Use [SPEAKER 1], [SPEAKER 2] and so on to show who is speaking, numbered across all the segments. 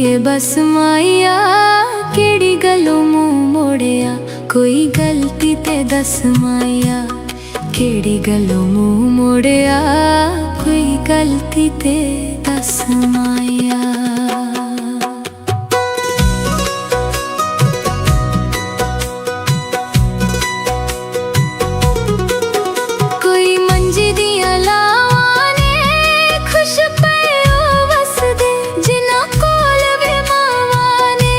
[SPEAKER 1] दिए बस माया केड़ी गलों मुंह मोड़िया, कोई गलती ते दस माया केड़ी गलों मुंह मोड़िया, कोई गलती ते दस माया। कोई मंजी दिया लावां ने खुश पयो वसदे, जिन्हां कोल वे मावां ने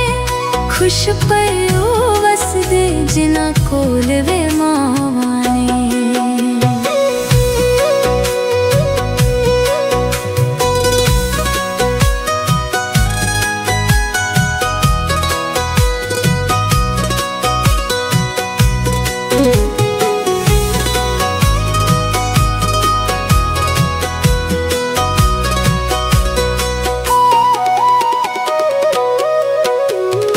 [SPEAKER 1] खुश पयो वसदे, जिन्हां कोल वे मावां ने।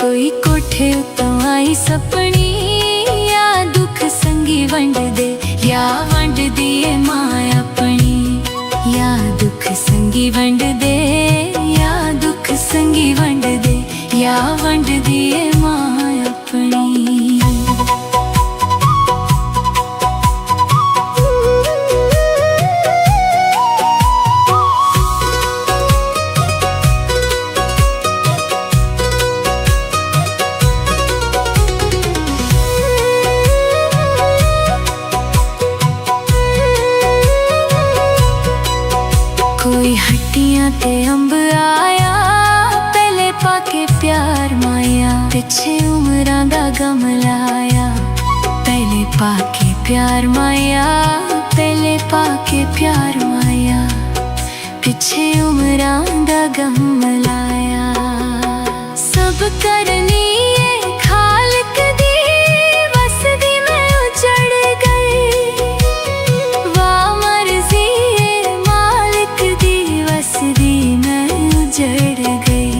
[SPEAKER 1] कोई कोठे उत्तों आई सपनी, या दुख संगी वंड दे, या वंड दिए मां अपनी, या दुख संगी वंड दे, या दुख संगी वंड दे, या वंड दिए मां अपनी। कोई हट्टियां ते अंब आया, पहले पाके प्यार माया, पिछे उमरां दा गम लाया, पहले पाके प्यार माया, पहले पाके प्यार माया, पिछे उमरां दा गम लाया। सब करनी है खालिक दी, वसदी मैं उजड़ गई, वाह मर्जी है मालिक दी, वसदी मैं उजड़ गई,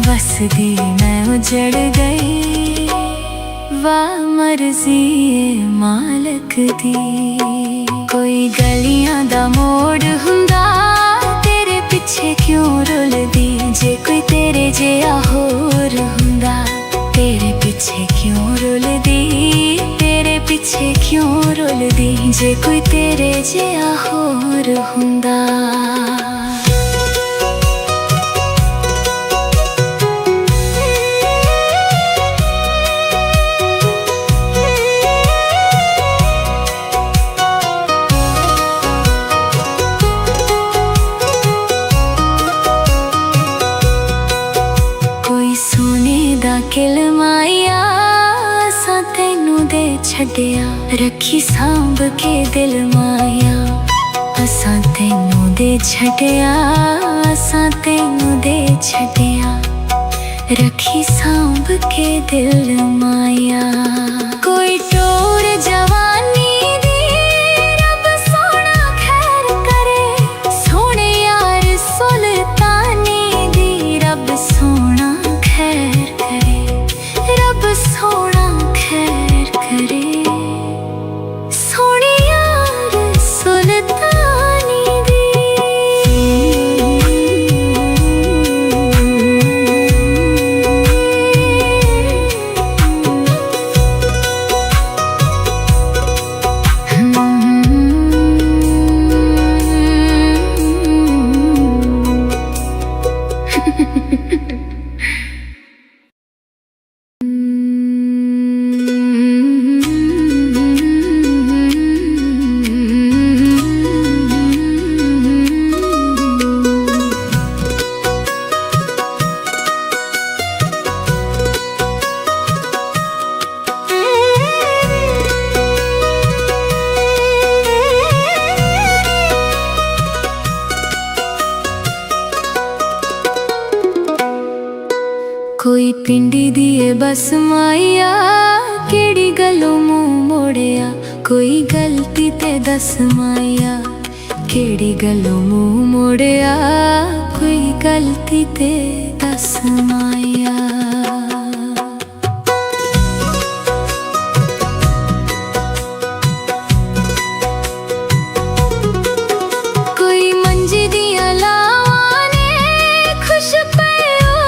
[SPEAKER 1] वसदी मैं उजड़ गई, वाह मर्जी है मालिक दी। कोई गलियां दा मोड़ हुंदा, तेरे पिछे क्यों रुलदी, जे कोई तेरे जिहा होर हुंदा, तेरे पिछे क्यों रुलदी, तेरे पिछे क्यों रुलदी, जे कोई तेरे जिहा होर हुंदा। किल माया असां तैनू दे छड्डिया, रखी सांभ के दिल माया, असां तैनू दे छड्डिया, असां तैनू दे छड्डिया, रखी सांभ के दिल माया। कोई टोर जवानी दी रब सोना खैर करे, सोने यार सुल्तानी दी रब सोना खैर करे, रब सोना खैर करे, सोने यार सुल्तानी दी। कोई पिंडी दिए बस माया केड़ी गलों मुंह मोड़िया, कोई गलती ते दस माया केड़ी गलों मुंह मोड़िया, कोई गलती ते दस माया। कोई मंजी दिया लावां ने खुश पयो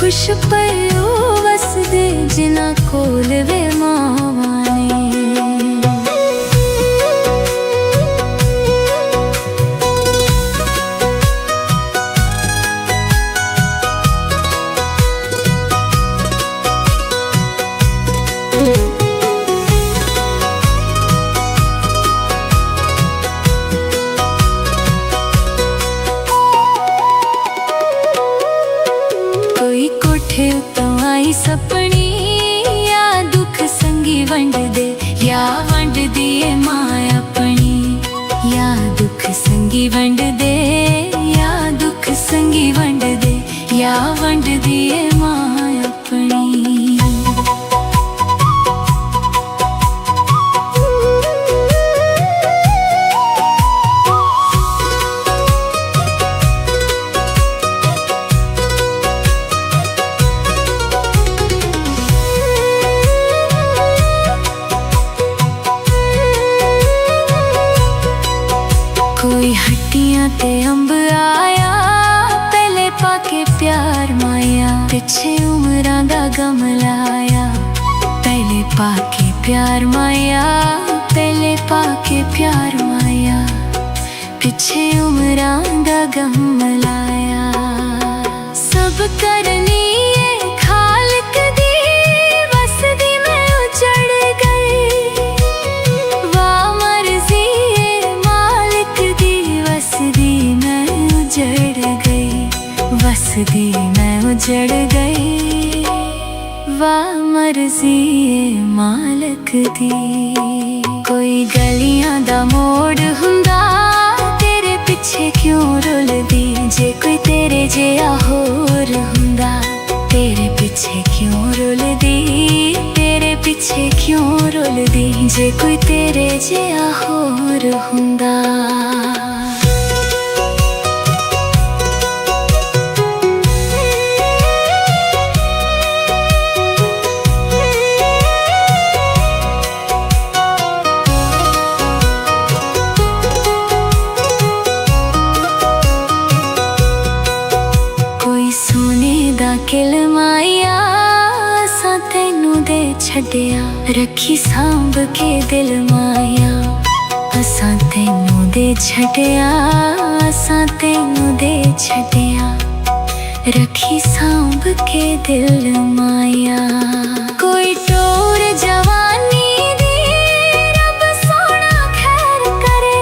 [SPEAKER 1] खुश पयो वसदे जिना कोल वे मावां ने। कोई कोठे उत्तों आई सपनी या दुख संगी वंड दे, या वंड दिए मां अपनी। या दुख संगी वंड दे, या दुख संगी वंड दे, या वंड दिए मां अपनी। कोई हट्टियां ते अंब आया, पहले पाके प्यार माया। पिछे उमरां दा गम लाया, पहले पाके प्यार माया। पहले पाके प्यार माया, पिछे उमरां दा गम लाया। सब करनी है खालक दी, वसदी मैं उजड़ गई। वाह मर्जी है मालिक दी, वसदी मैं उजड़ गई। वसदी मैं उजड़ गई, वाह मर्जी है मालिक दी। कोई गलियां दा मोड़ हुंदा, तेरे पिछे क्यों रुलदी। जे कोई तेरे जिहा होर हुंदा, तेरे पिछे क्यों रुलदी। तेरे पिछे क्यों रुलदी, जे कोई तेरे जिहा होर हुंदा। किलमाया असां तैनू दे छड्डिया, रखी सांभ के दिल माया। असां तैनू दे छड्डिया, असां तैनू दे छड्डिया, रखी सांभ के दिल माया। कोई टोर जवानी दी, रब सोना खैर करे।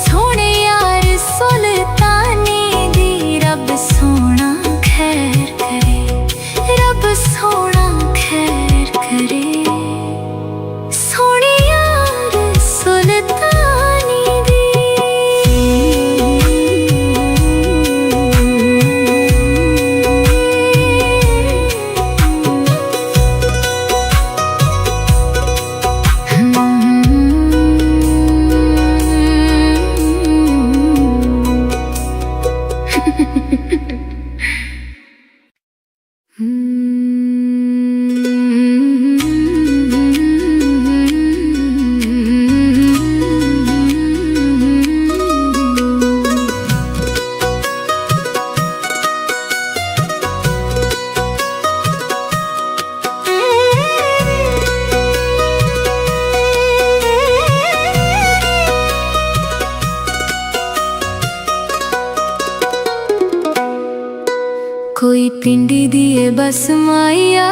[SPEAKER 1] सोने यार सुल्तानी दी, रब सोना खैर करे। रब सोना खैर करे। सोने यार सुल्तानी दी। कोई पिंडी दिए बस माया,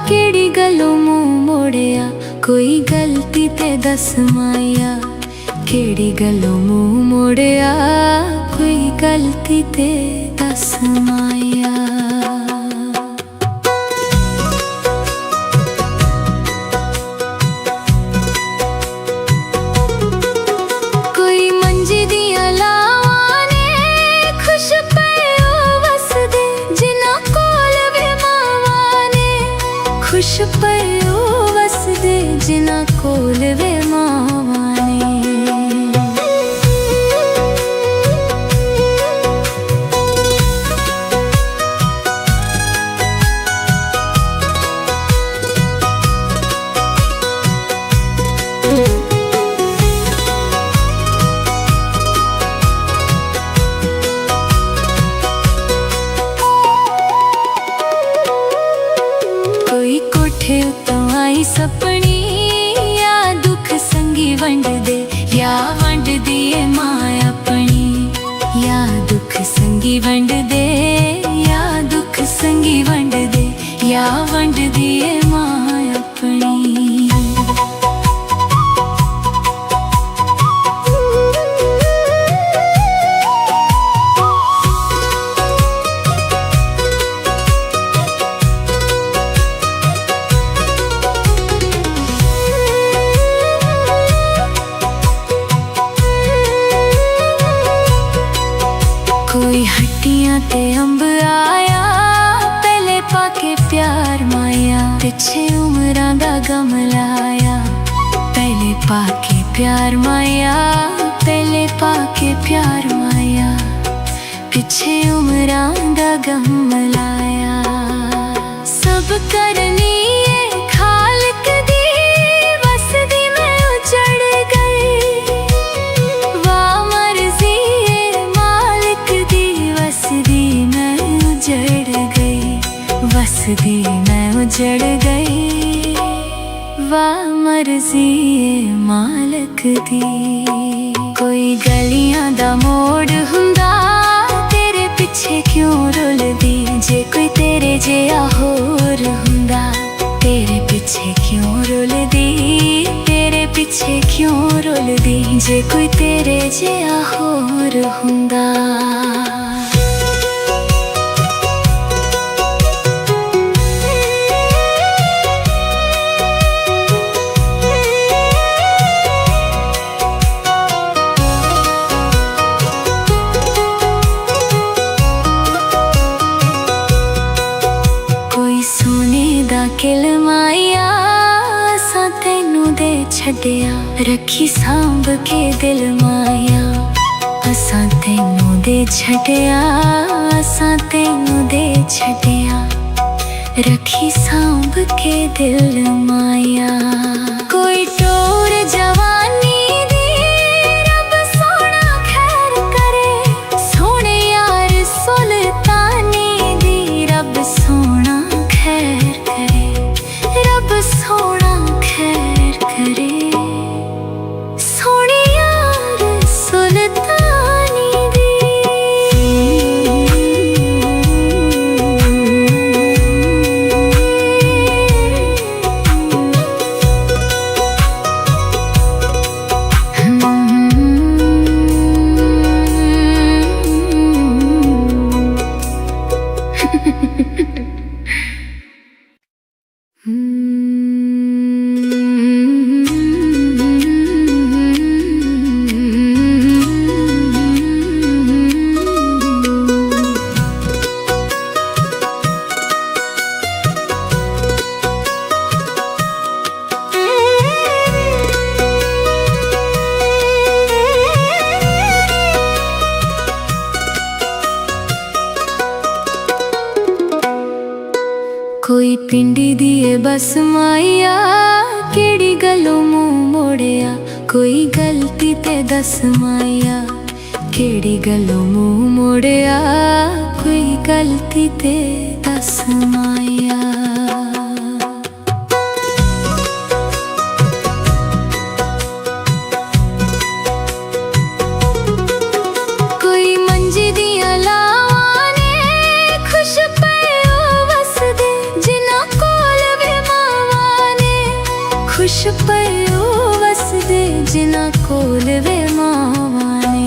[SPEAKER 1] केड़ी गलों मुंह मोड़िया। कोई गलती ते दस माया, केड़ी गलों मुंह मोड़िया। कोई गलती ते दस माया। कोई मंजी दिया लावां ने, खुश पयो वसदे जिना कोल वे मावां ने। खुश पयो वसदे जिना कोल वे मावां ने। संगी वंड दे या दुख संगी वंड दे या वंड दिए मां अपनी। कोई हट्टियां ते अंब आया पहले पाके प्यार माया, पिछे उमरां दा गम लाया। पहले पाके प्यार माया, पहले पाके प्यार माया, पिछे उमरां दा गम लाया। सब करनी है खालिक दी वसदी मैं उजड़ गई, वाह मर्जी है मालिक दी वसदी मैं उजड़ गई, वसदी मैं उजड़ गई, वाह मर्जी है मालिक दी। कोई गलियां दा मोड़ हुंदा तेरे पिछे क्यों रुलदी, जे कोई तेरे जिहा होर हुंदा तेरे पिछे क्यों रुलदी, तेरे पिछे क्यों रुलदी, जे कोई तेरे जिहा होर हुंदा। किलमाया असां तैनू दे छड्डिया, रखी सांभ के दिल माया। असां तैनू दे छड्डिया, असां तैनू दे छड्डिया, रखी सांभ के दिल माया। कोई टोर जवानी दी रब सोना खैर करे, सोने यार सुल्तानी दी रब सोना खैर करे, रब सोना खैर करे, सोने यार सुल्तानी दी। कोई पिंडी दिए बस माया, केड़ी गलों मुंह मोड़िया, कोई गलती ते दस माया, केड़ी गलों मुंह मोड़िया, कोई गलती ते दस माया। कोई मंजी दिया लावां ने खुश खुश पयो वसदे जिन्हां कोल वे मावां ने।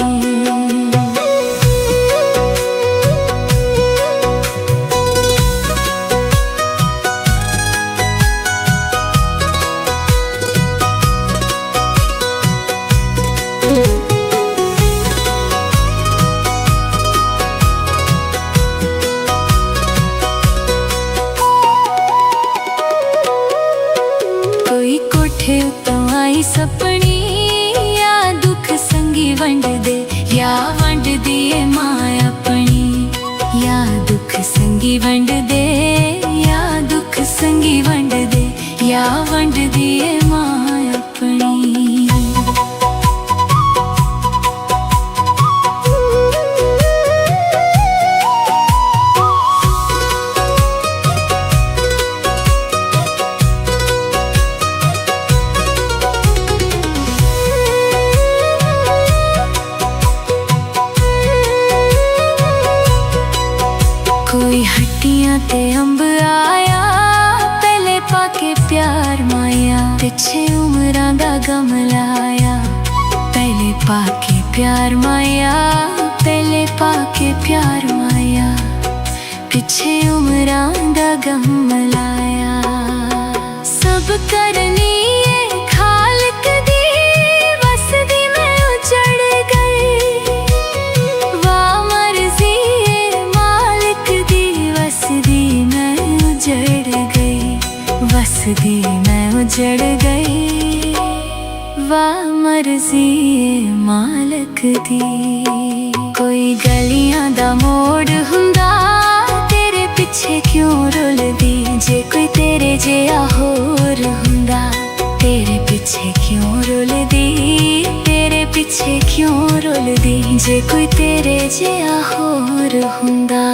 [SPEAKER 1] कोई कोठे उतों आई सपनी या दुख हट्टियां ते अंब आया, पहले पाके प्यार माया, पिछे उमरां दा गम लाया। पहले पाके प्यार माया, पहले पाके प्यार माया, पिछे उमरां दा गम लाया। सब करनी है खालक दी, वसदी मैं उजड़ गई। वाह मर्जी है मालिक दी, वसदी मैं उजड़ गई, वसदी मैं उजड़ गई। वाह मर्जी है मालिक दी। कोई गलियां दा मोड़ हुंदा, तेरे पिछे क्यों रुलदी, जे कोई तेरे जिहा होर हुंदा, तेरे पिछे क्यों रुलदी, तेरे पिछे क्यों रुलदी, जे कोई तेरे जिहा होर हुंदा।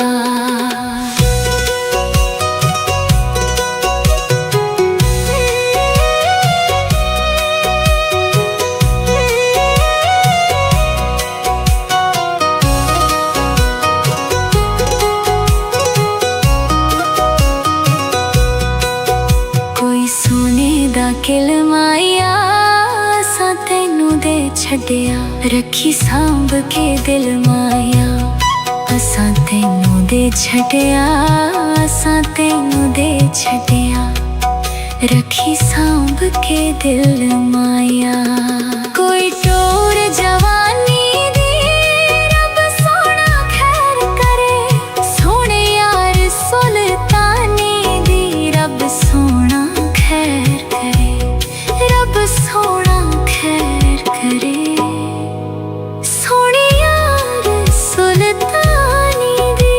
[SPEAKER 1] किलमाया असां तैनू दे छड्डिया, रखी सांभ के दिल माया। असां तैनू दे छड्डिया, असां तैनू दे छड्डिया, रखी सांभ के दिल माया। कोई टोर जवानी दी, रब सोना खैर करे, सोने यार सुल्तानी दी, रब सोना खैर करे, रब सोना खैर करे, सोने यार सुल्तानी दी।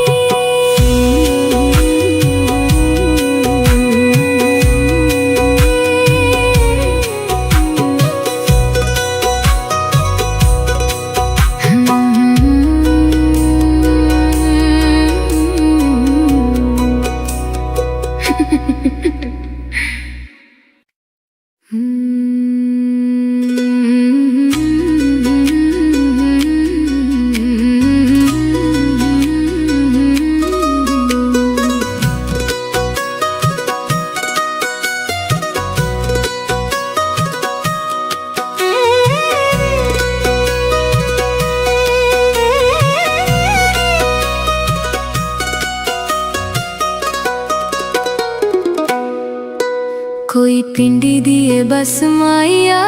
[SPEAKER 1] कोई पिंडी दिए बस माया,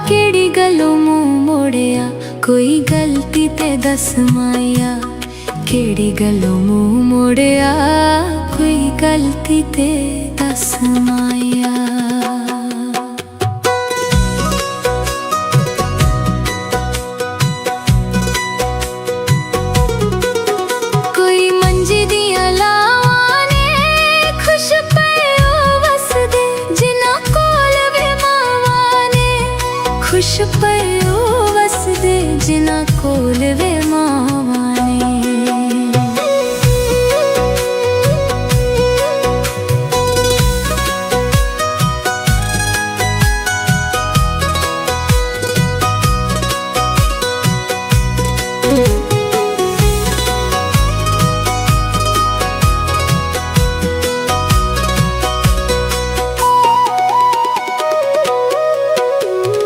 [SPEAKER 1] केड़ी गलों मुंह मोड़िया, कोई गलती ते दस माया, केड़ी गलों मुंह मोड़िया, कोई गलती ते दस माया। कोई मंजी दिया लावां ने, खुश पयो वसदे, जिन्ना कोल वे मावां ने, खुश पयो वसदे, जिन्ना कोल वे मावां ने।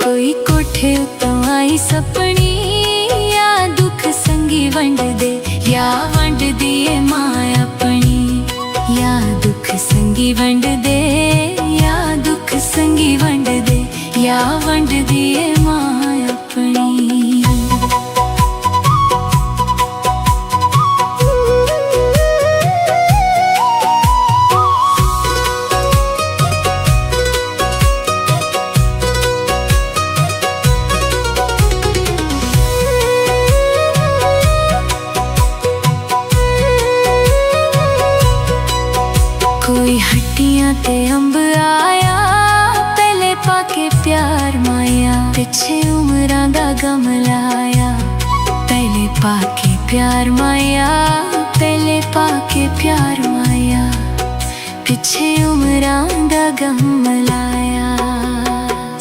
[SPEAKER 1] कोई कोठे उत्तों आई सपनी, या दुख संगी वंड दे, या वंड दिए मां अपनी, या दुख संगी वंड दे, या दुख संगी वंड दे, या वंड दिए मां अपनी। कोई हट्टियां ते अंब आया, पहले पाके प्यार माया, पिछे उमरां दा गम लाया। पहले पाके प्यार माया, पहले पाके प्यार माया, पिछे उमरां दा गम लाया।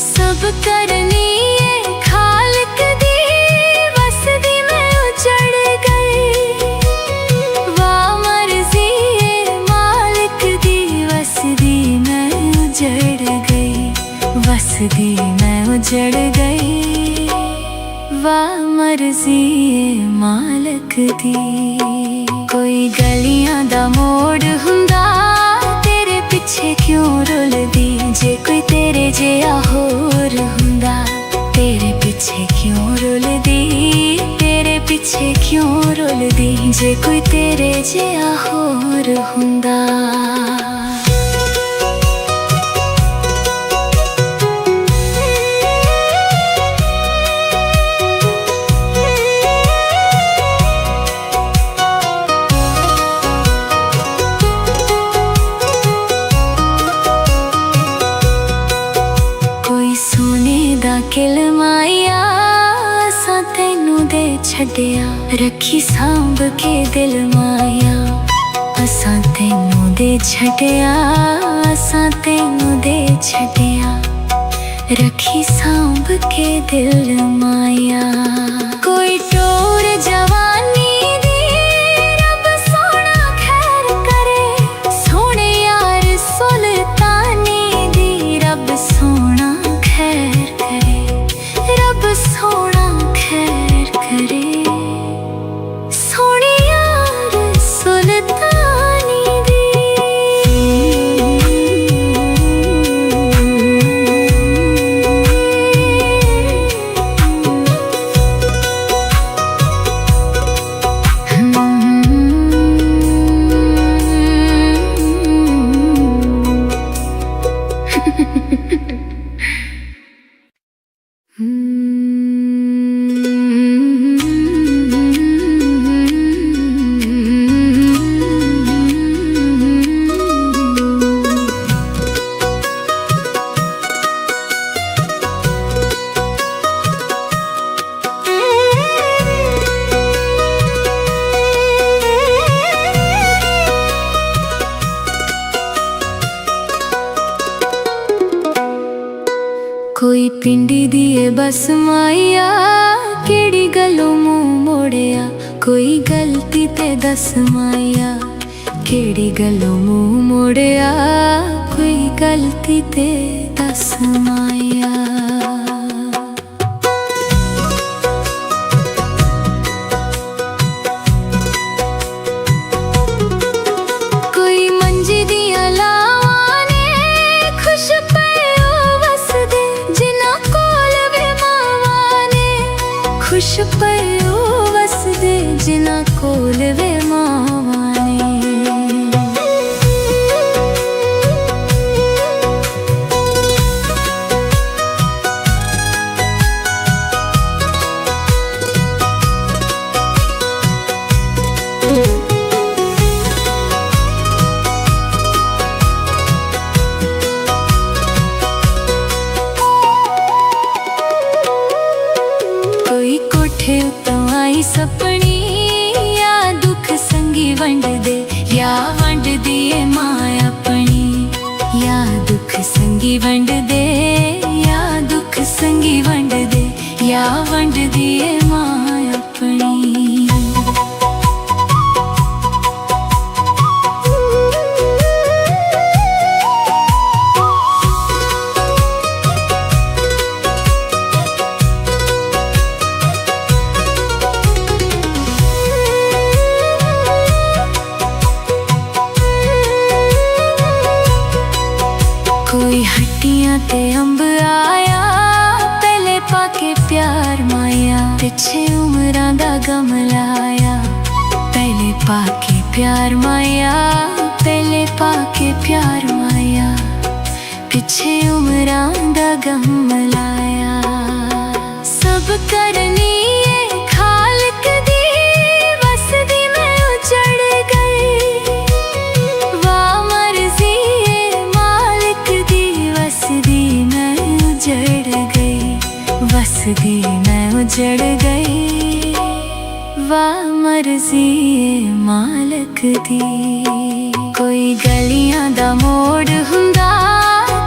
[SPEAKER 1] सब करनी है खालक दी, वसदी मैं उजड़ गई। वाह मर्जी है उजड़ गई। वाह मर्जी ए मालक दी। कोई गलियां दा मोड़ हुंदा तेरे पिछे क्यों रुलदी। जे कोई तेरे जिहा होर हुंदा तेरे पिछे क्यों रुलदी। तेरे पिछे क्यों रुलदी जे कोई तेरे जिहा होर हुंदा। किलमाया असां तैनू दे छड्डिया रखी सांभ के दिल माया। असां तैनू दे छड्डिया असां तैनू दे छड्डिया रखी सांभ के दिल माया। कोई टोर जवानी दी रब सोना खैर करे। सोने यार सुल्तानी दी रब सोना खैर रब सोना खैर करे। सोने यार सुल्तानी दी। कोई पिंडी दिए बस माया केड़ी गलों मुंह मोड़िया। कोई गलती ते दस माया केड़ी गलों मुंह मोड़िया। कोई गलती ते दस माया। कोई मंजी दिया लावां ने खुश खुश पयो वसदे जिन्हां कोल वे मावां ने। आई सपनी या दुख संगी वंड दे या वंड दिए मां अपनी। या दुख संगी वंड दे या दुख संगी वंड दे या वंड दिए मां अपनी। कोई हट्टियां ते अंब आया पहले पाके प्यार माया। पिछे उमरां दा गम लाया पहले पाके प्यार माया। पहले पाके प्यार माया पिछे उमरां दा गम लाया। सब करनी है खालिक दी वसदी मैं उजड़ गई। वाह मर्जी है मालिक दी वसदी मैं उजड़ गई। वसदी मैं उजड़ गई। वाह मर्जी है मालिक दी। कोई गलियां दा मोड़ हुंदा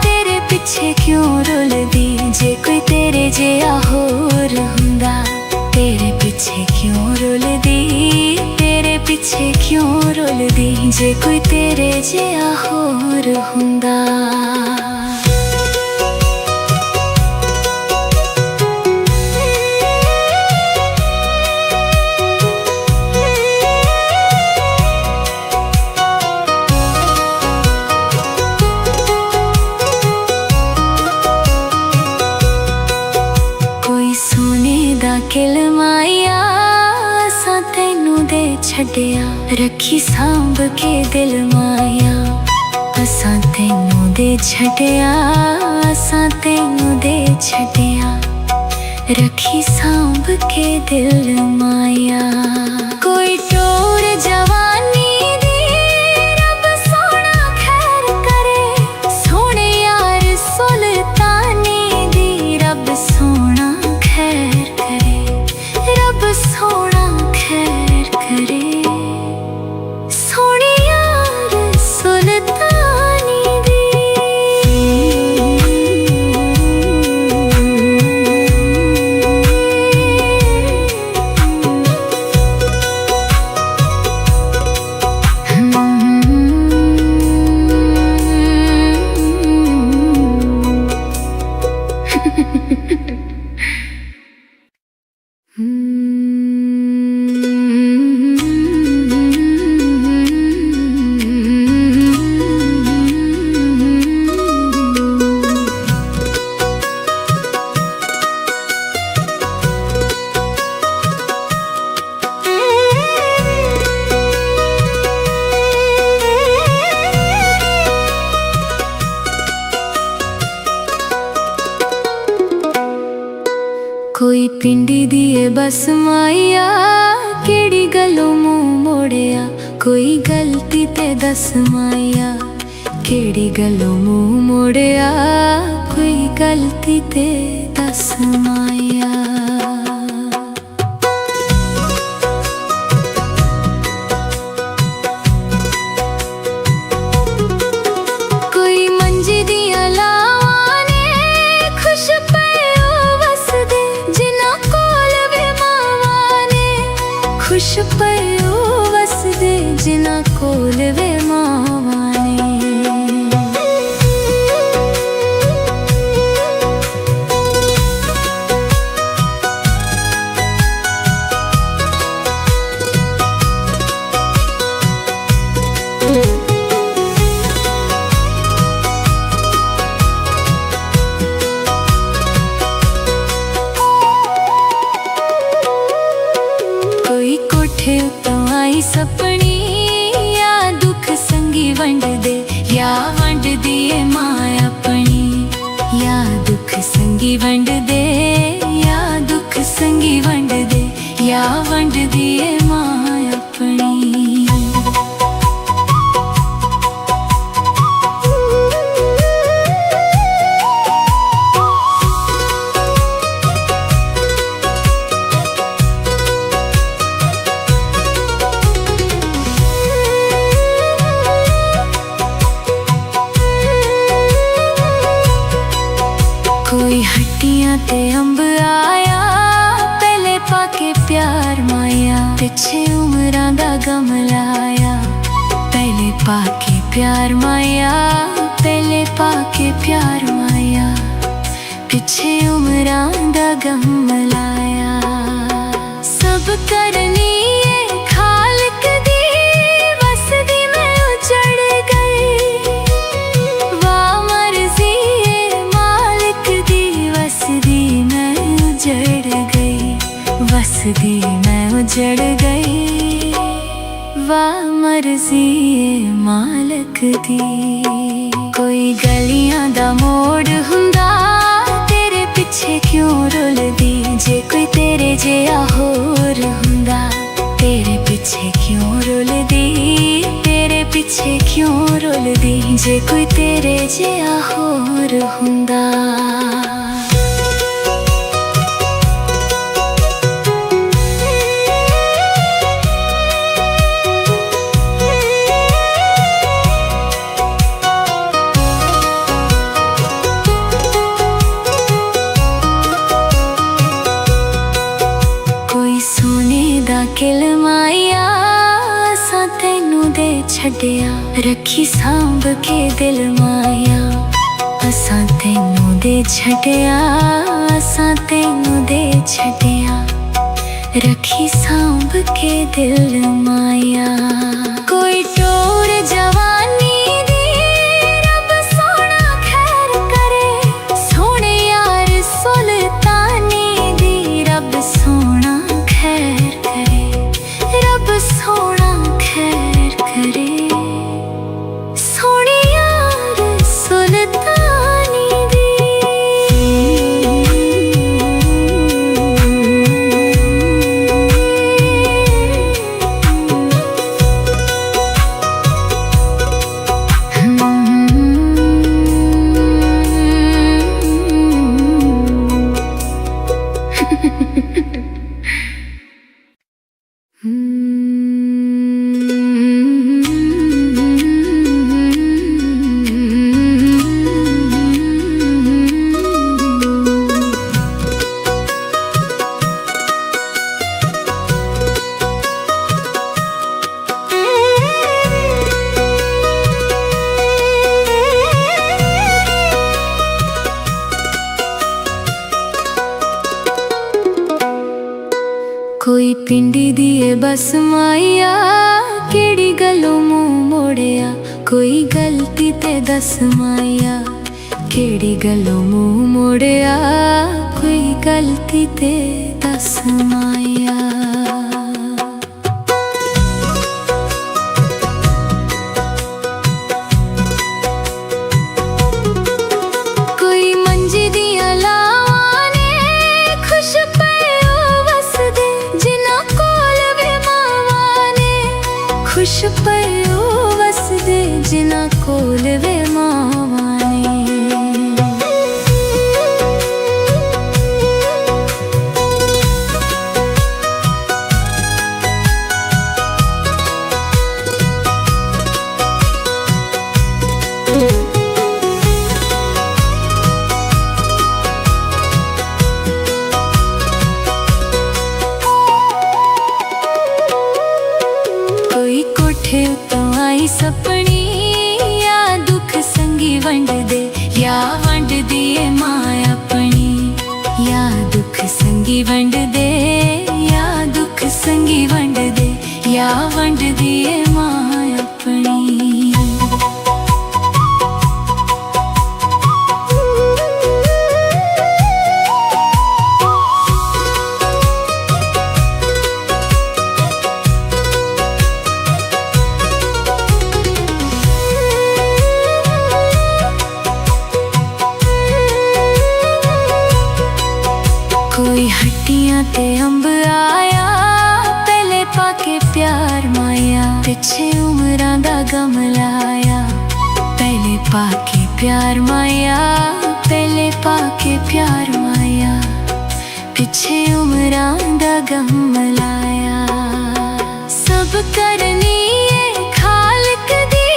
[SPEAKER 1] तेरे पिछे क्यों रुलदी। जे कोई तेरे जिहा होर हुंदा तेरे पिछे क्यों रुलदी। तेरे पिछे क्यों रुलदी जे कोई तेरे जिहा होर हुंदा। दे छड्डिया, रखी सांभ के दिल माया। असां तैनू दे छड्डिया, असां तैनू दे छड्डिया, रखी सांभ के दिल माया। कोई टोर जवानी दी रब सोना खैर करे, सोने यार सुल्तानी दी रब सोना खैर करे, रब सोना खैर करे, सोने यार सुल्तानी दी। कोई पिंडी दिए बस माया, केड़ी गलों मुंह मोड़िया, कोई गलती ते दस माया, केड़ी गलों मुंह मोड़िया, कोई गलती ते दस माया। कोई मंजी दिया लावां ने खुश खुश पयो वसदे, जिना कोल वे मावा ने। कोई कोठे उत्तों आई सपनी, या दुख संगी वंड दे, या वंड दिए मां अपनी, या दुख संगी वंड दे, या दुख संगी वंड दे, या वंड दिए मां अपनी। कोई हट्टियां ते अंब आया, पहले पाके प्यार माया, पिछे उमरां दा गम लाया, पहले पाके प्यार माया, पहले पाके प्यार माया, पिछे उमरां दा गम लाया। सब करनी है खालिक दी, वसदी मैं उजड़ गई, वाह मर्जी है मालिक दी, वसदी मैं उजड़ गई, वसदी मैं उजड़ गई, वाह मर्जी है मालिक दी। कोई गलियां दा मोड़ हुंदा, तेरे पिछे क्यों रुलदी, जे कोई तेरे जिहा होर हुंदा, तेरे पिछे क्यों रुलदी, तेरे पिछे क्यों रुलदी, जे कोई तेरे जिहा होर हुंदा। किल माया, असां तैनू दे छड्डिया, रखी सांभ के दिल माया। असां तैनू दे छड्डिया, असां तैनू दे छड्डिया, रखी सांभ के दिल माया। कोई टोर जवानी दी रब सोना खैर करे, सोने यार सुल्तानी दी रब सोना खैर करे, रब सोना खैर करे। सोनी यार सुल्तानी दी। कोई पिंडी दिए बस माइया, केड़ी गलों मुंह मोड़िया। कोई गलती ते दस माइया, केड़ी गलों मुंह मोड़िया। कोई गलती ते दस माइया। कोई मंजी दिया लावां ने खुश खुश पयो वसदे जिन्हां कोल वे मावां ने। कोठे उतों आई सपनी, या दुख संगी वंड दे। या वंड दिए मां अपनी, या दुख संगी वंड दे। या दुख संगी वंड दे, या वंड दिए मां अपनी। कोई हट्टियां ते अंब आया, पहले पाके प्यार माया। पिछे उमरां दा गम लाया, पहले पाके प्यार माया। पहले पाके प्यार माया, पिछे उमरां दा गम लाया। सब करनी है खालिक दी,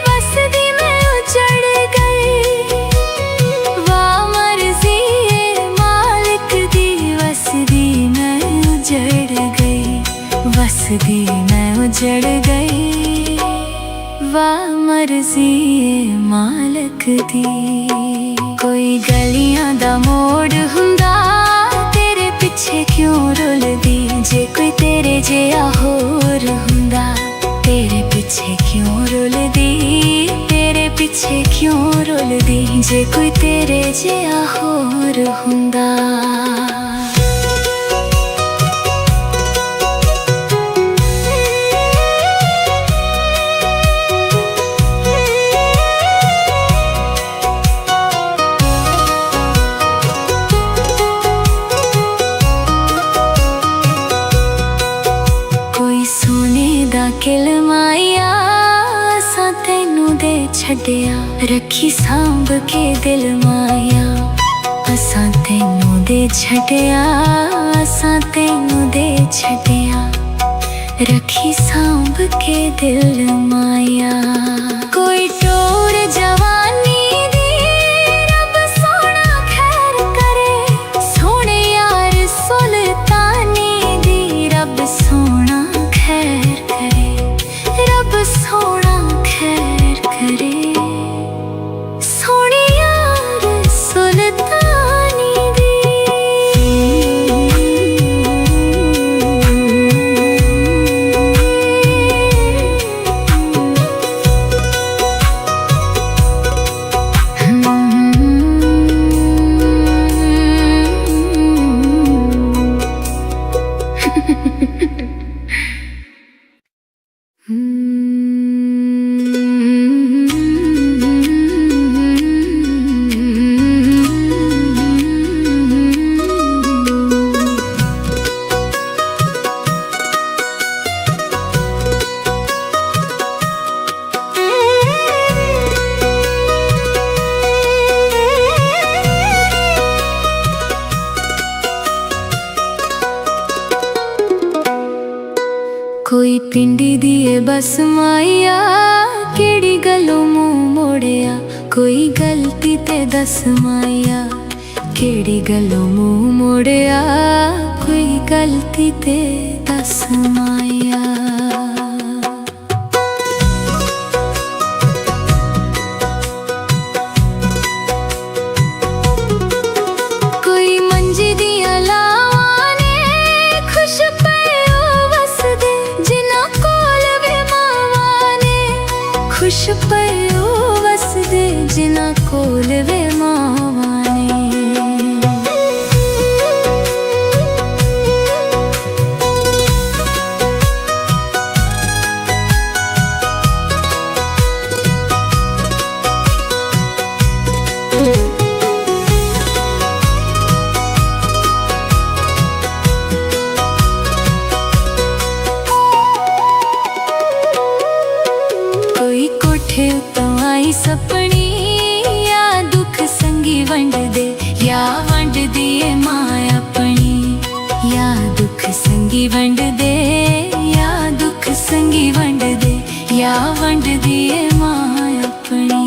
[SPEAKER 1] वसदी मैं उजड़ गई। वाह मर्जी है मालिक दी, वसदी मैं उजड़ गई। वसदी मैं उजड़ गई। वाह मर्जी है मालिक दी। कोई गलियां दा मोड़ हुंदा, तेरे पिछे क्यों रुलदी। जे कोई तेरे जिहा होर हुंदा, तेरे पिछे क्यों रुलदी। तेरे पिछे क्यों रुलदी, जे कोई तेरे जिहा होर हुंदा। किल माया, असां तैनू दे छड्डिया। रखी सांभ के दिल माया, असां तैनू दे छड्डिया। असां तैनू दे छड्डिया, रखी सांभ के दिल माया। कोई टोर जवानी दी, रब सोना खैर करे। सोने यार सुल्तानी दी, रब सोना खैर करे। रब सोना खैर करे। सोनी यार सुल्तानी दी। कोई पिंडी दिए बस माइया केड़ी गलों मुंह मोड़िया, कोई गलती ते दस माइया केड़ी गलों मुंह मोड़िया, कोई गलती ते दस माइया। कोई मंजी दिया लावां ने खुश पयो वसदे, जिन्हां कोल वे मावां ने खुश पयो वसदे, जिन्हां कोल वे मावां ने। कोई कोठे उतों आई सपनी, या दुख संगी वंड दे, या वंड दिए मां अपनी, या दुख संगी वंड दे, या दुख संगी वंड दे, या वंड दिए मां अपनी।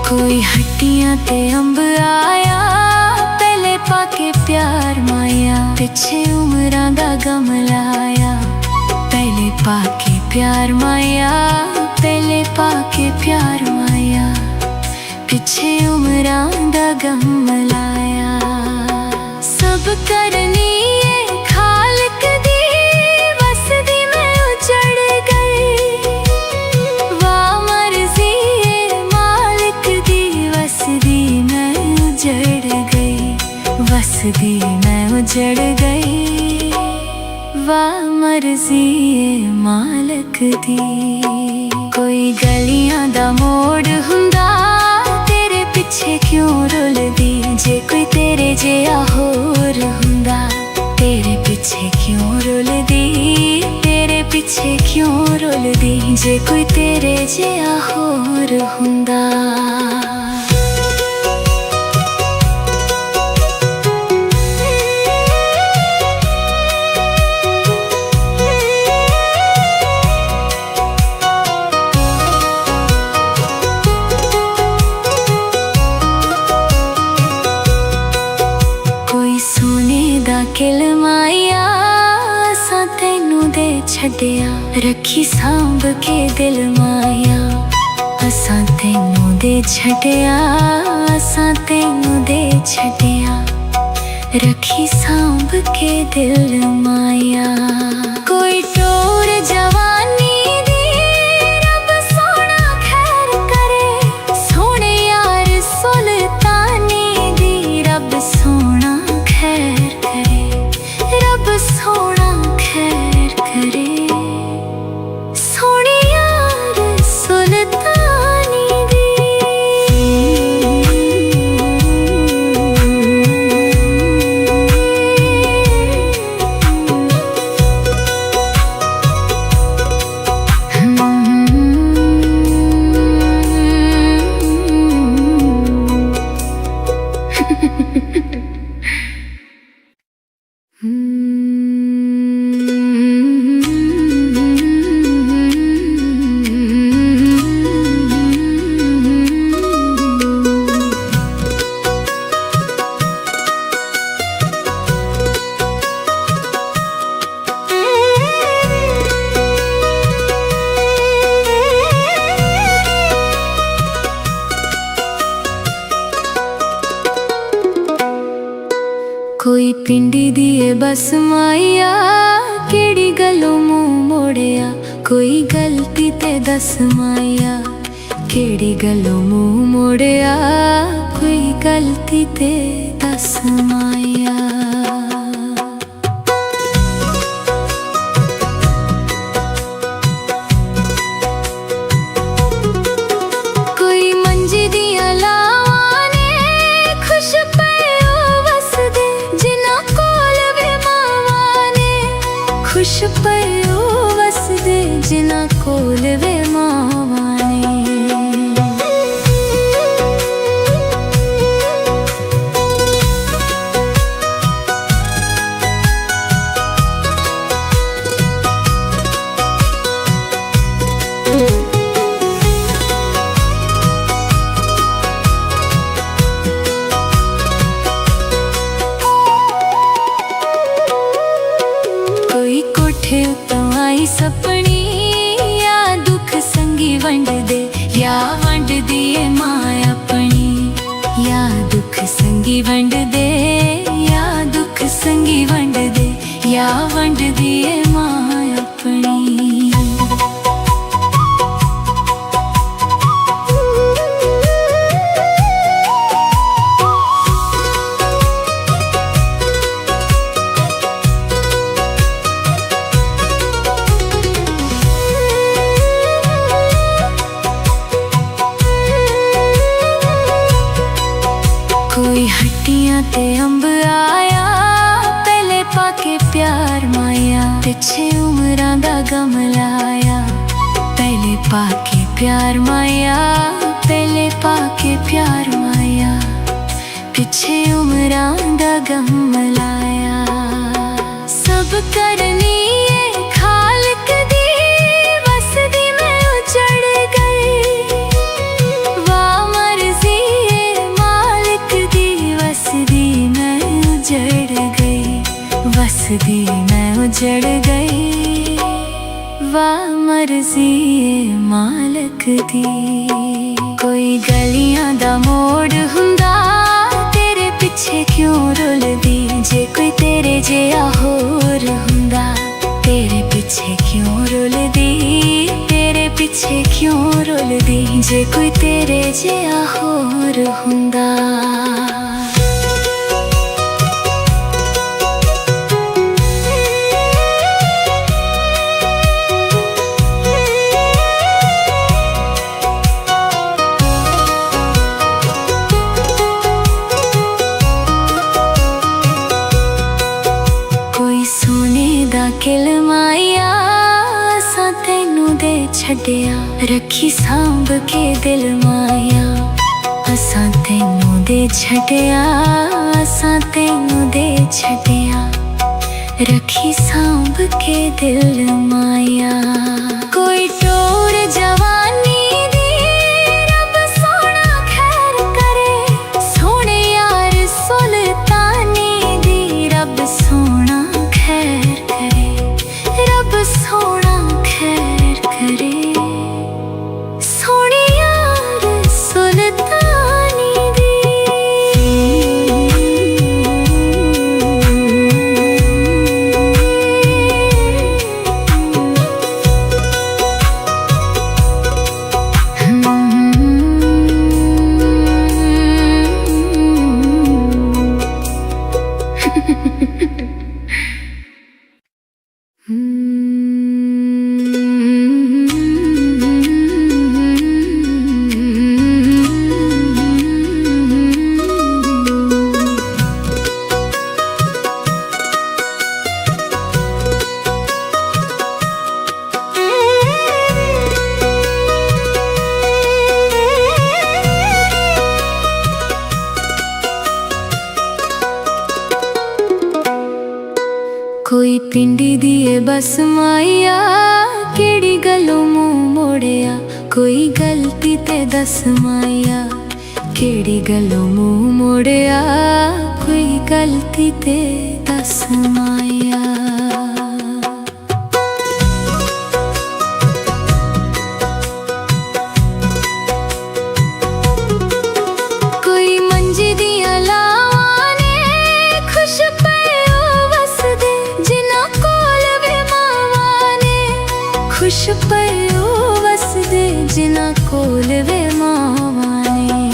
[SPEAKER 1] कोई हट्टियां ते अंब आया, पहले पाके प्यार माया, पिछे उमरां दा गम लाया, पहले पाके प्यार माया, पहले पाके प्यार माया, पिछे उमरां दा गम लाया। सब करनी है खालक दी, वसदी मैं उजड़ गई, वाह मर्जी है मालिक दी, वसदी मैं उजड़ गई, वसदी मैं उजड़ गई, वाह मर्जी है मालिक दी। कोई गलियां दा मोड़ हुंदा, तेरे पिछे क्यों रुलदी, जे कोई तेरे जिहा होर हुंदा, तेरे पिछे क्यों रुलदी, तेरे पिछे क्यों रुलदी, जे कोई तेरे जिहा होर हुंदा। किल माया असां तैनू दे छड्डिया, रखी सांभ के दिल माया, असां तैनू दे छड्डिया, असां तैनू दे छड्डिया, रखी सांभ के दिल माया। कोई टोर जवानी दी रब सोना खैर करे, सोने यार सुल्तानी दी रब सोना खैर करे, रब सोना खैर करे, सोने यार सुल्तानी दी। कोई पिंडी दिए बस माइया केड़ी गलों मुंह मोड़िया, कोई गलती ते दस माइया केड़ी गलों मुंह मोड़िया, कोई गलती ते दस माइया। कोई मंजी दिया लावां ने खुश पयो वसदे, जिन्ना कोल वे मावां ने खुश पयो वसदे, जिन्ना कोल वे मावां ने। कोई कोठे उत्तों आई सपनी, या दुख संगी वंड दे, या वंड दिए मां अपनी, या दुख संगी वंड दे, या दुख संगी वंड दे, या वंड दिए मां अपनी। कोई हट्टियां ते अंब आया, पहले पाके प्यार माया, पिछे उमरां दा गम लाया। पहले पाके प्यार माया, पहले पाके प्यार माया, पिछे उमरां दा गम लाया। सब करनी है खालिक दी, वसदी मैं उजड़ गई, वाह मर्जी है मालिक दी, वसदी मैं उजड़ गई, वसदी मैं उजड़ गई, वाह मर्जी है मालिक दी। कोई गलियां दा मोड़ हुंदा, तेरे पिछे क्यों रुलदी, जे कोई तेरे जिहा होर हुंदा, तेरे पिछे क्यों रुलदी, तेरे पिछे क्यों रुलदी, जे कोई तेरे जिहा होर हुंदा। किल माया असां तैनू दे छड्डिया, रखी सांभ के दिल माया, असां तैनू दे छड्डिया, असां तैनू दे छड्डिया, रखी सांभ के दिल माया। कोई टोर जवानी दी रब सोना खैर करे, सोने यार सुल्तानी दी रब सोना खैर करे, रब सोना खैर करे, सोने यार सुल्तानी दी। कोई पिंडी दिए बस माइया केड़ी गलों मुंह मोड़िया, कोई गलती ते दस माइया केड़ी गलों मुंह मोड़िया, कोई गलती ते दस माइया। कोई मंजी दिया लावां ने खुश पयो वसदे जिन्हां कोल वे मावां ने।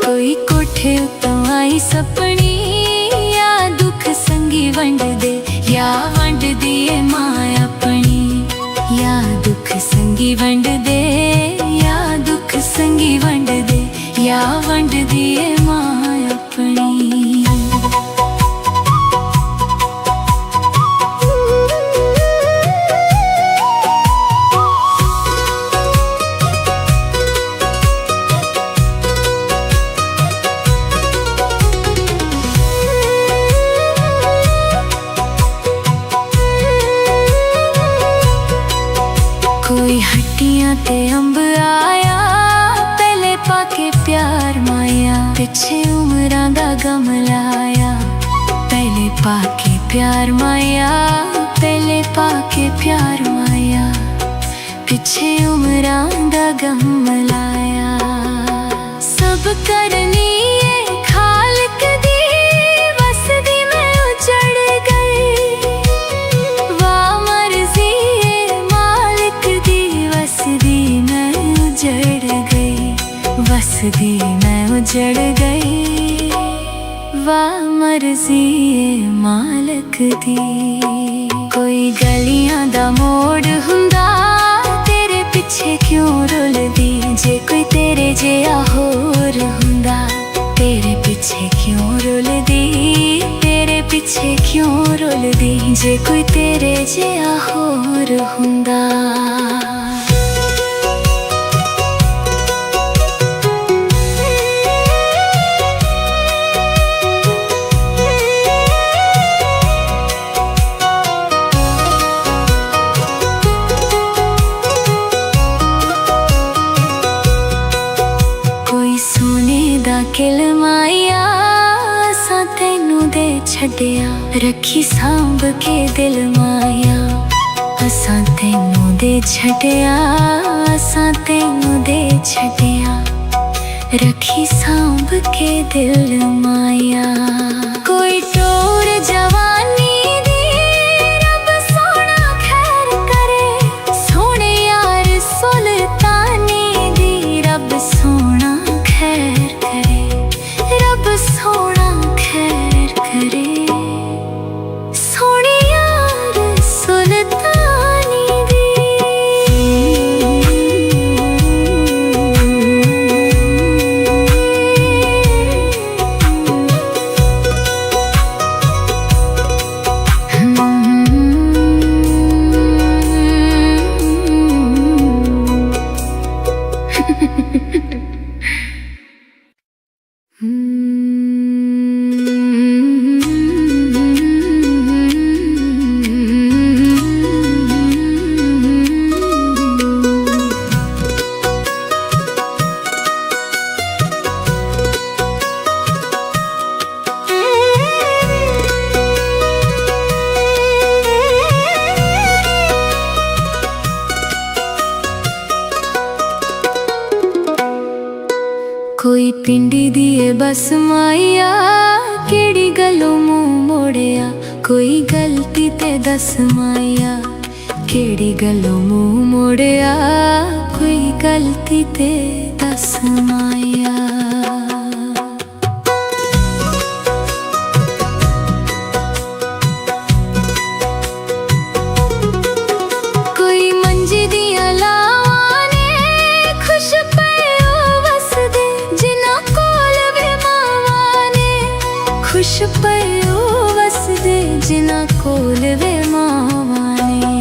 [SPEAKER 1] कोई कोठे उत्तों आई सपनी या दुख संगी वंड दे, या वंड दिए मां अपनी। या दुख संगी वंड दे, या दुख संगी वंड दे, या वंड दिए मां अपनी। कोई हट्टियां ते अंब आया, पहले पाके प्यार माया। पिछे उमरां दा गम लाया, पहले पाके प्यार माया। पहले पाके प्यार माया, पिछे उमरां दा गम लाया। सब करनी है खालिक दी, वसदी मैं उजड़ गई। वाह मर्जी है मालिक दी, वसदी मैं उजड़ गई। वसदी मैं उजड़ गई, वाह मर्जी है मालिक दी। कोई गलियां दा मोड़ हुंदा, तेरे पिछे क्यों रुलदी। जे कोई तेरे जिहा होर हुंदा, तेरे पिछे क्यों रुलदी। तेरे पिछे क्यों रुलदी, जे कोई तेरे जिहा होर हुंदा। किलमाया असां तैनू दे छड्डिया, रखी सांभ के दिल माया। असां तैनू दे छड्डिया, असां तैनू दे छड्डिया, रखी सांभ के दिल माया। कोई टोर जवानी दी, रब सोना खैर करे। सोने यार सुल्तानी दी, रब सोना खैर करे। रब सोना खैर करे। सोने यार सुल्तानी दी। कोई पिंडी दिए बस माया, केड़ी गलों मुंह मोड़िया। कोई गलती ते दस माया, केड़ी गलों मुंह मोड़िया। कोई गलती ते दस माया। कोई मंजी दिया लावां ने, खुश पयो वसदे जिन्हां कोल वे मावां ने। खुश पयो वसदे जिन्हां कोल वे मावां ने।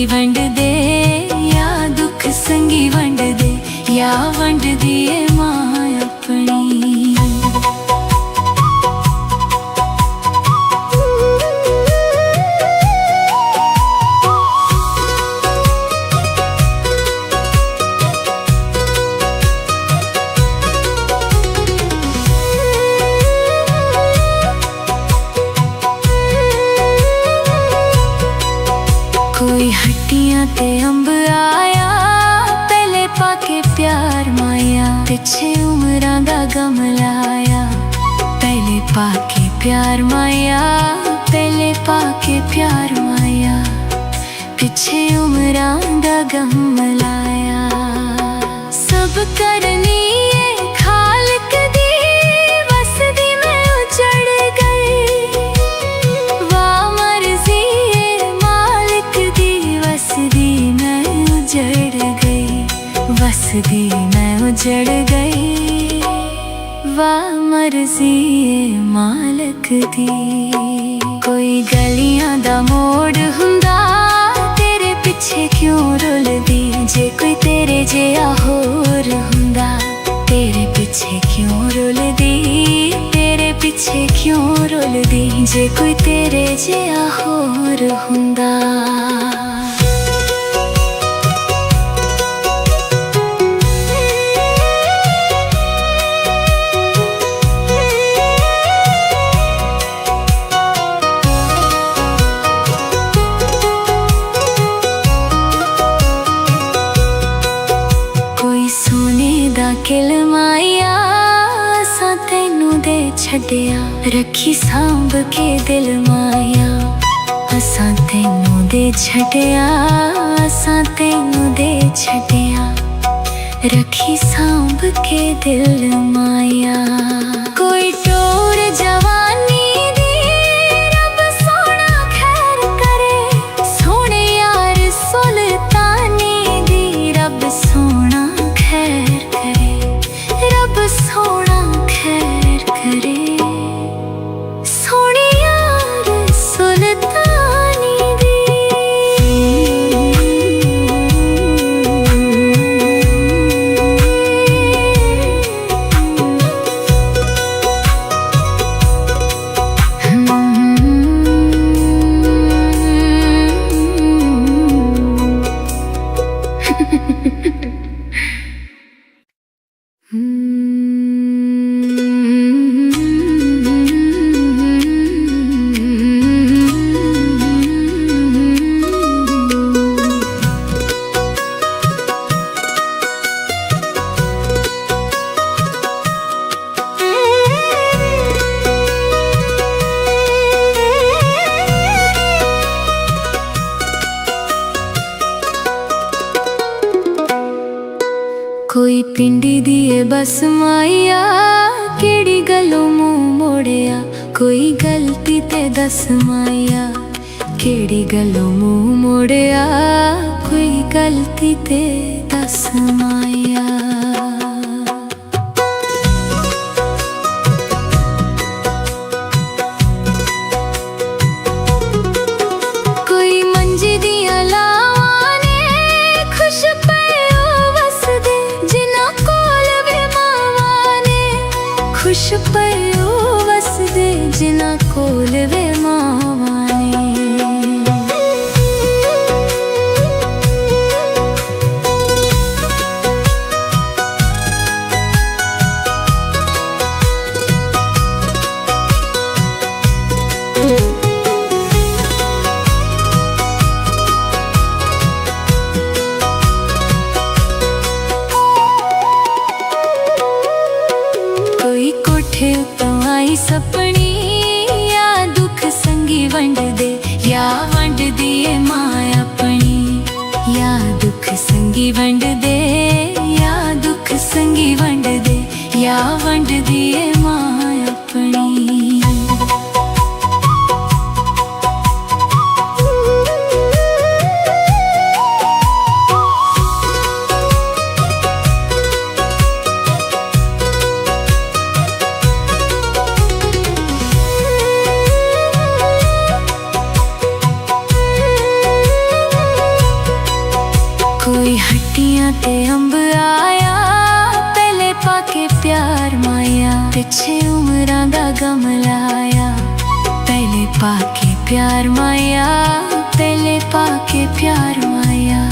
[SPEAKER 1] संगी वंड दे या दुख संगी वंड दे या वंड दिए मां अपनी। कोई हट्टियां ते अंब आया पहले पाके प्यार माया, पिछे उमरां दा गम लाया पहले पाके प्यार माया, पहले पाके प्यार माया, पिछे उमरां दा गम लाया। सब करनी है खालिक दी वसदी में उजड़ गई, वाह मर्जी है मालिक दी वसदी में उजड़ गई, वसदी में उजड़ गई, वाह मर्जी है मालिक दी। कोई गलियां दा मोड़ हुंदा तेरे पिछे क्यों रुलदी, जे कोई तेरे जिहा होर हुंदा तेरे पिछे क्यों रुलदी, तेरे पिछे क्यों रुलदी, जे कोई तेरे जिहा होर हुंदा। किलमाया असां तैनू दे छड्डिया, रखी सांभ के दिल माया, असां तैनू दे छड्डिया, असां तैनू दे छड्डिया, रखी सांभ के दिल माया। कोई टोर जवानी दी रब सोना खैर करे, सोने यार सुल्तानी दी रब सोना खैर करे, रब सोना खैर करे, सोने यार सुल्तानी दी। कोई पिंडी दिए बस माया केड़ी गलों मुंह मोड़िया, कोई गलती ते दस माया केड़ी गलों मुंह मोड़िया, कोई गलती ते दस माया। कोई मंजी दिया लावां ने खुश खुश पयो वसदे जिन्हां कोल वे मावां ने। कोई कोठे हट्टियां ते अंब आया, पहले पाके प्यार माया, पिछे उमरां दा गम लाया। पहले पाके प्यार माया, पहले पाके प्यार माया,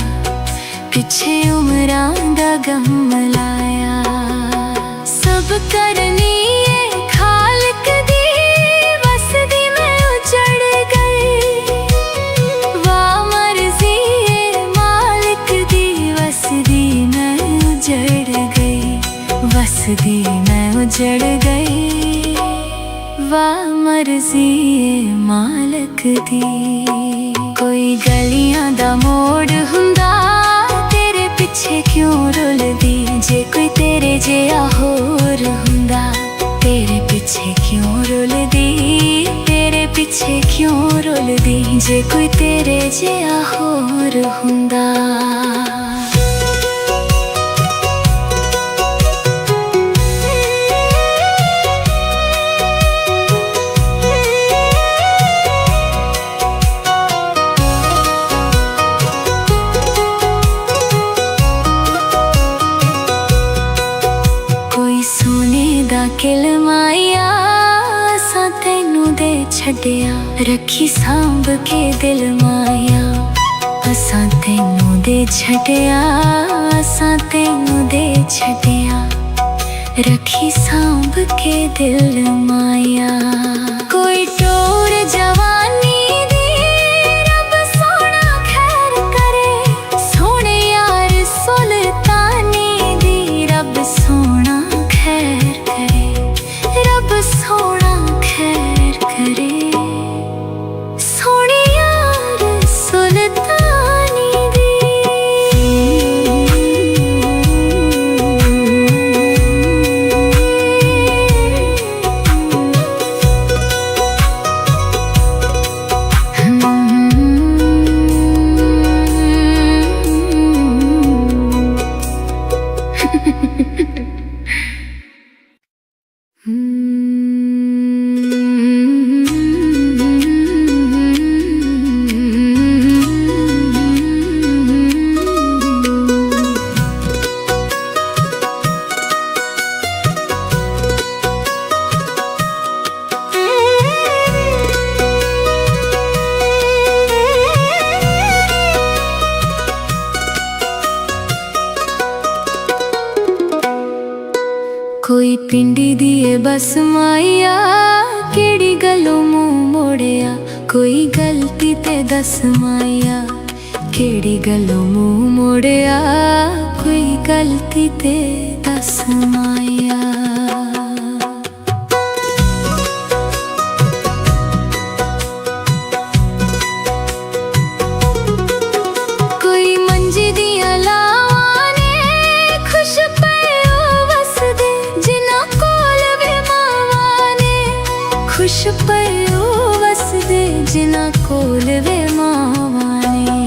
[SPEAKER 1] पिछे उमरां दा गम लाया। सब करनी है खालक दी, वसदी मैं उजड़ गई। वाह मर्जी है मालिक दी, वसदी मैं उजड़ गई, वसदी मैं उजड़ गई। वाह मर्जी है मालिक दी। कोई गलियां दा मोड़ हुंदा, तेरे पिछे क्यों रुलदी, जे कोई तेरे जिहा होर हुंदा। तेरे पिछे क्यों रुलदी, तेरे पिछे क्यों रुलदी, जे कोई तेरे जिहा होर हुंदा। किलमाया असां तैनू दे छड्डिया, रखी सांभ के दिल माया। असां तैनू दे छड्डिया, असां तैनू दे छड्डिया, रखी सांभ के दिल माया। कोई टोर जवानी दी, रब सोना खैर करे, सोने यार सुल्तानी दी, रब सोना खैर करे, रब सोना खैर करे। सोने यार सुल्तानी दी। कोई पिंडी दिए बस माया, केड़ी गलों मुंह मोड़िया। कोई गलती ते दस माया, केड़ी गलों मुंह मोड़िया। कोई गलती ते दस माया। कोई मंजी दिया लावां ने, खुश खुश पयो वसदे, जिना कोल वे मावां ने।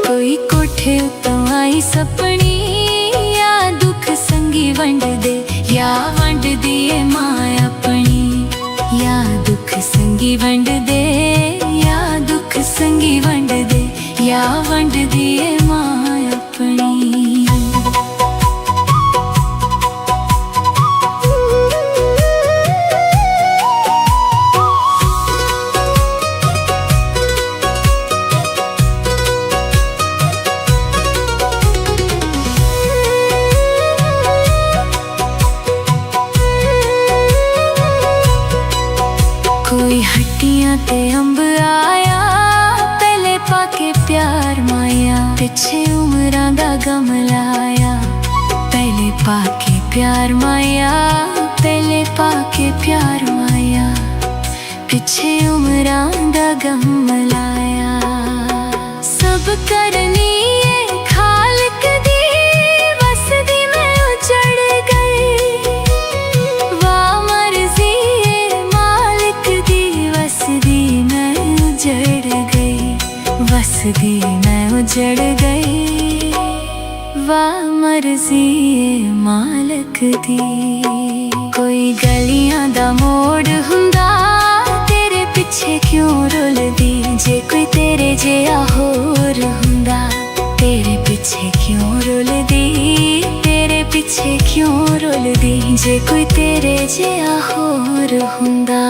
[SPEAKER 1] कोई कोठे उतों आई सपनी, या दुख संगी वंड दे, या वंड दिए मां अपनी। या दुख संगी वंड दे, या दुख संगी वंड दे, या वंड दिए मां अपनी। कोई हट्टियां ते अंब आया, पहले पाके प्यार माया, पिछे उमरां दा गम लाया। पहले पाके प्यार माया, पहले पाके प्यार माया, पिछे उमरां दा गम लाया। सब करनी है खालक दी, वसदी मैं उजड़ गई। वाह मर्जी है हसदी मैं उजड़ गई। वाह मर्जी ए मालक दी। कोई गलियां दा मोड़ हुंदा तेरे पिछे क्यों रुलदी। जे कोई तेरे जिहा होर हुंदा तेरे पिछे क्यों रुलदी। तेरे पिछे क्यों रुलदी जे कोई तेरे जिहा होर हुंदा।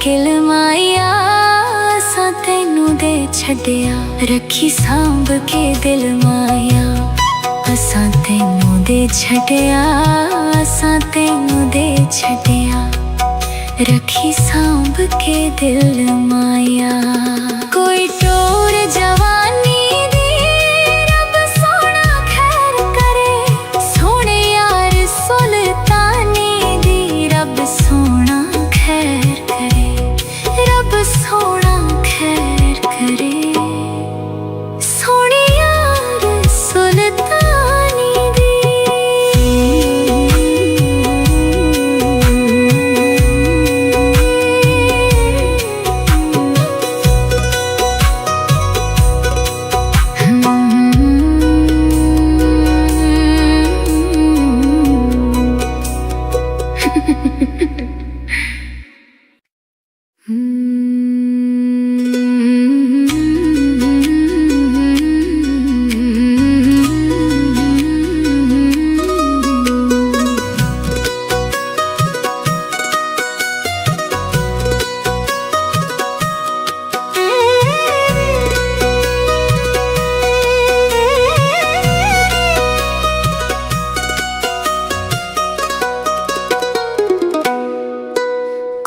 [SPEAKER 1] किलमाया असां तैनू दे छड्डिया रखी सांभ के दिल माया। असां तैनू दे छड्डिया असां तैनू दे छड्डिया रखी सांभ के दिल माया। कोई टोर जवानी दी रब सोना खैर करे। सोने यार सुल्तानी दी रब सोना खैर करे। रब सोना खैर करे। सोने यार सुल्तानी दी।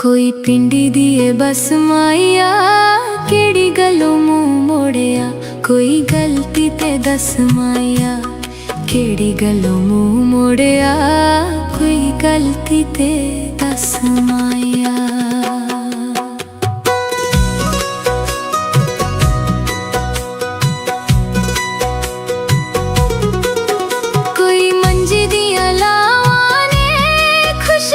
[SPEAKER 1] कोई पिंडी दिए बस माया केड़ी गलों मुंह मोड़िया। कोई गलती ते दस माया केड़ी गलों मुंह मोड़िया। कोई गलती ते दस माया। कोई मंजी दिया लावां ने खुश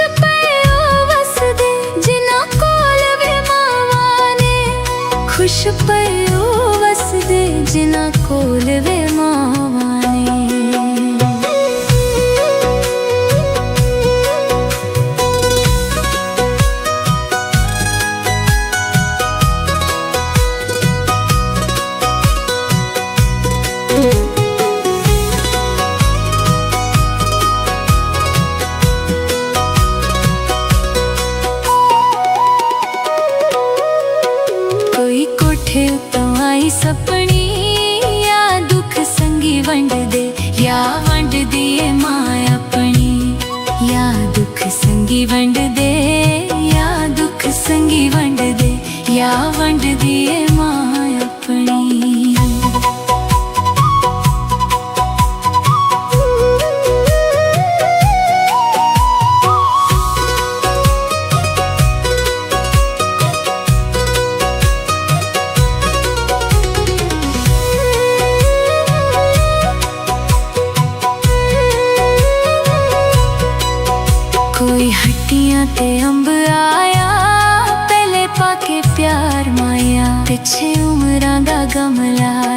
[SPEAKER 1] खुश पयो वसदे जिन्हां कोल वे मावां ने। कोई कोठे उतों आई सपनी या दुख संगी वंड दे। या वंड दिए मां अपनी या दुख संगी वंड दे। या दुख संगी वंड दे या वंड दिए मां अपनी। कोई हट्टियां ते अंब आया पहले पाके प्यार माया। पिछे उमरां दा गम लाया